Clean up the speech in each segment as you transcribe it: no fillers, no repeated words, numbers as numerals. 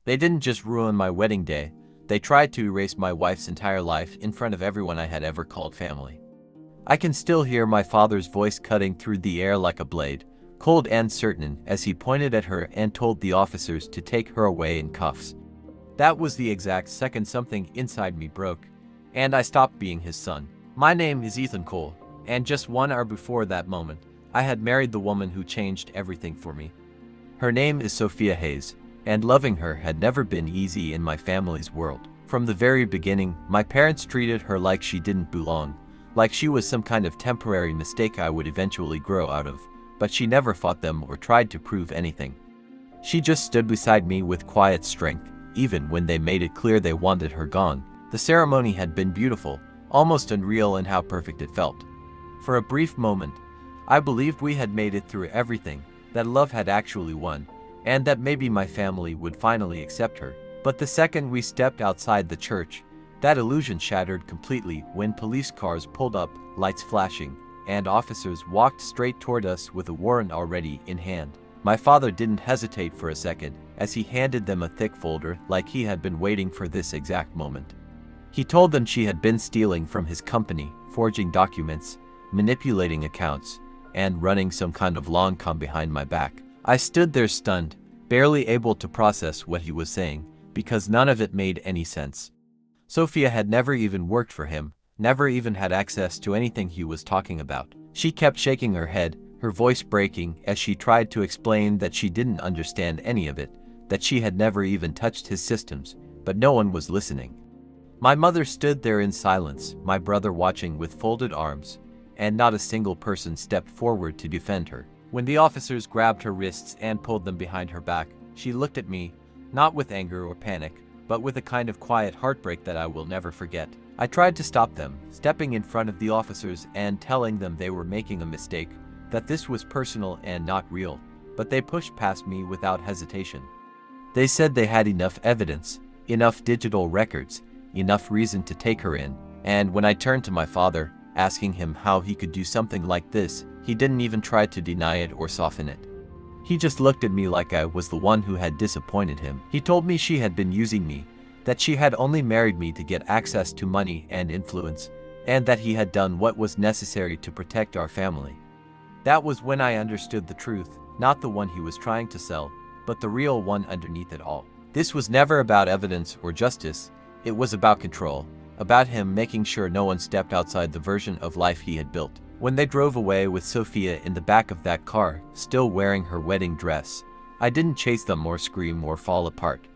They didn't just ruin my wedding day, they tried to erase my wife's entire life in front of everyone I had ever called family. I can still hear my father's voice cutting through the air like a blade, cold and certain, as he pointed at her and told the officers to take her away in cuffs. That was the exact second something inside me broke, and I stopped being his son. My name is Ethan Cole, and just 1 hour before that moment, I had married the woman who changed everything for me. Her name is Sophia Hayes, and loving her had never been easy in my family's world. From the very beginning, my parents treated her like she didn't belong, like she was some kind of temporary mistake I would eventually grow out of, but she never fought them or tried to prove anything. She just stood beside me with quiet strength, even when they made it clear they wanted her gone. The ceremony had been beautiful, almost unreal in how perfect it felt. For a brief moment, I believed we had made it through everything, that love had actually won, and that maybe my family would finally accept her. But the second we stepped outside the church, that illusion shattered completely when police cars pulled up, lights flashing, and officers walked straight toward us with a warrant already in hand. My father didn't hesitate for a second as he handed them a thick folder like he had been waiting for this exact moment. He told them she had been stealing from his company, forging documents, manipulating accounts, and running some kind of long con behind my back. I stood there stunned, barely able to process what he was saying, because none of it made any sense. Sophia had never even worked for him, never even had access to anything he was talking about. She kept shaking her head, her voice breaking as she tried to explain that she didn't understand any of it, that she had never even touched his systems, but no one was listening. My mother stood there in silence, my brother watching with folded arms, and not a single person stepped forward to defend her. When the officers grabbed her wrists and pulled them behind her back, she looked at me, not with anger or panic, but with a kind of quiet heartbreak that I will never forget. I tried to stop them, stepping in front of the officers and telling them they were making a mistake, that this was personal and not real, but they pushed past me without hesitation. They said they had enough evidence, enough digital records, enough reason to take her in, and when I turned to my father, asking him how he could do something like this, he didn't even try to deny it or soften it. He just looked at me like I was the one who had disappointed him. He told me she had been using me, that she had only married me to get access to money and influence, and that he had done what was necessary to protect our family. That was when I understood the truth, not the one he was trying to sell, but the real one underneath it all. This was never about evidence or justice, it was about control, about him making sure no one stepped outside the version of life he had built. When they drove away with Sophia in the back of that car, still wearing her wedding dress, I didn't chase them or scream or fall apart.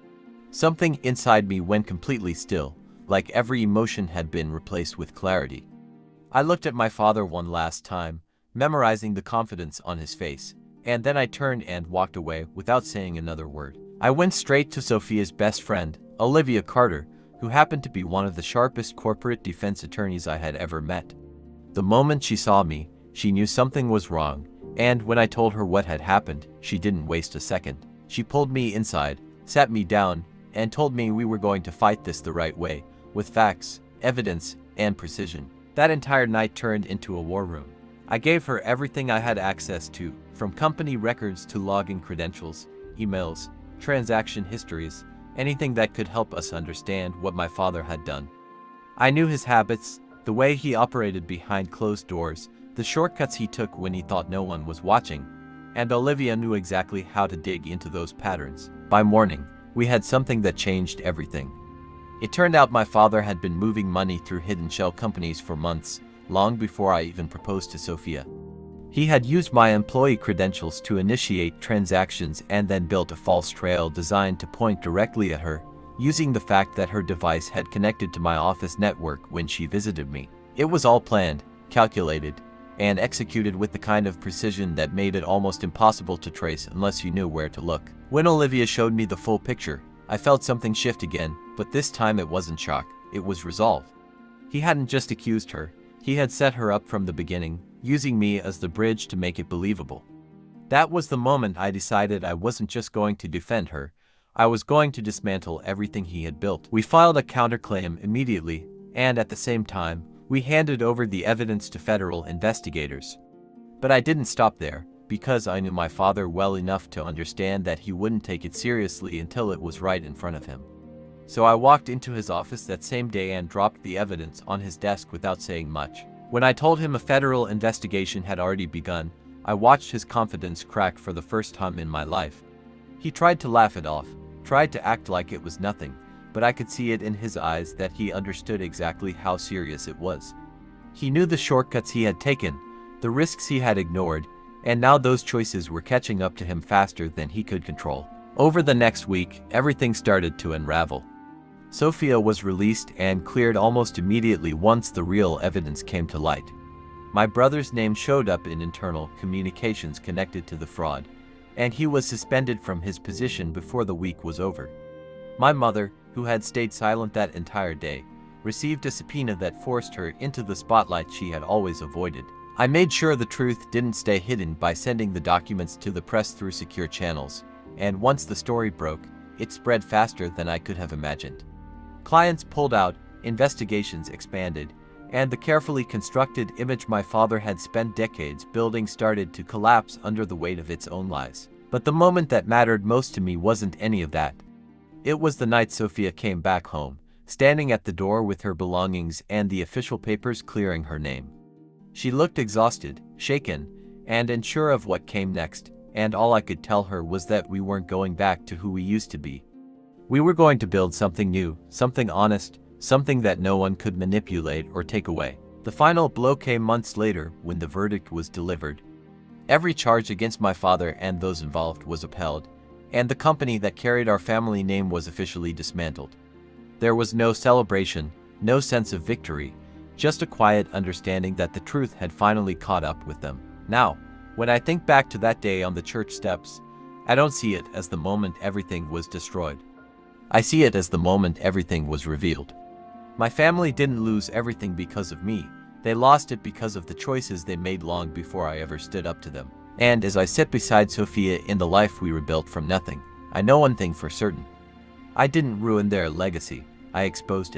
Something inside me went completely still, like every emotion had been replaced with clarity. I looked at my father one last time, memorizing the confidence on his face, and then I turned and walked away without saying another word. I went straight to Sophia's best friend, Olivia Carter, who happened to be one of the sharpest corporate defense attorneys I had ever met. The moment she saw me, she knew something was wrong, and when I told her what had happened, she didn't waste a second. She pulled me inside, sat me down, and told me we were going to fight this the right way, with facts, evidence, and precision. That entire night turned into a war room. I gave her everything I had access to, from company records to login credentials, emails, transaction histories, anything that could help us understand what my father had done. I knew his habits, the way he operated behind closed doors, the shortcuts he took when he thought no one was watching, and Olivia knew exactly how to dig into those patterns. By morning, we had something that changed everything. It turned out my father had been moving money through hidden shell companies for months, long before I even proposed to Sophia. He had used my employee credentials to initiate transactions and then built a false trail designed to point directly at her, using the fact that her device had connected to my office network when she visited me. It was all planned, calculated, and executed with the kind of precision that made it almost impossible to trace unless you knew where to look. When Olivia showed me the full picture, I felt something shift again, but this time it wasn't shock, it was resolve. He hadn't just accused her, he had set her up from the beginning, using me as the bridge to make it believable. That was the moment I decided I wasn't just going to defend her, I was going to dismantle everything he had built. We filed a counterclaim immediately, and at the same time, we handed over the evidence to federal investigators. But I didn't stop there. because I knew my father well enough to understand that he wouldn't take it seriously until it was right in front of him. So I walked into his office that same day and dropped the evidence on his desk without saying much. When I told him a federal investigation had already begun, I watched his confidence crack for the first time in my life. He tried to laugh it off, tried to act like it was nothing, but I could see it in his eyes that he understood exactly how serious it was. He knew the shortcuts he had taken, the risks he had ignored, and now those choices were catching up to him faster than he could control. Over the next week, everything started to unravel. Sophia was released and cleared almost immediately once the real evidence came to light. My brother's name showed up in internal communications connected to the fraud, and he was suspended from his position before the week was over. My mother, who had stayed silent that entire day, received a subpoena that forced her into the spotlight she had always avoided. I made sure the truth didn't stay hidden by sending the documents to the press through secure channels, and once the story broke, it spread faster than I could have imagined. Clients pulled out, investigations expanded, and the carefully constructed image my father had spent decades building started to collapse under the weight of its own lies. But the moment that mattered most to me wasn't any of that. It was the night Sophia came back home, standing at the door with her belongings and the official papers clearing her name. She looked exhausted, shaken, and unsure of what came next, and all I could tell her was that we weren't going back to who we used to be. We were going to build something new, something honest, something that no one could manipulate or take away. The final blow came months later when the verdict was delivered. Every charge against my father and those involved was upheld, and the company that carried our family name was officially dismantled. There was no celebration, no sense of victory, just a quiet understanding that the truth had finally caught up with them. Now, when I think back to that day on the church steps, I don't see it as the moment everything was destroyed. I see it as the moment everything was revealed. My family didn't lose everything because of me. They lost it because of the choices they made long before I ever stood up to them. And as I sit beside Sophia in the life we rebuilt from nothing, I know one thing for certain. I didn't ruin their legacy, I exposed it.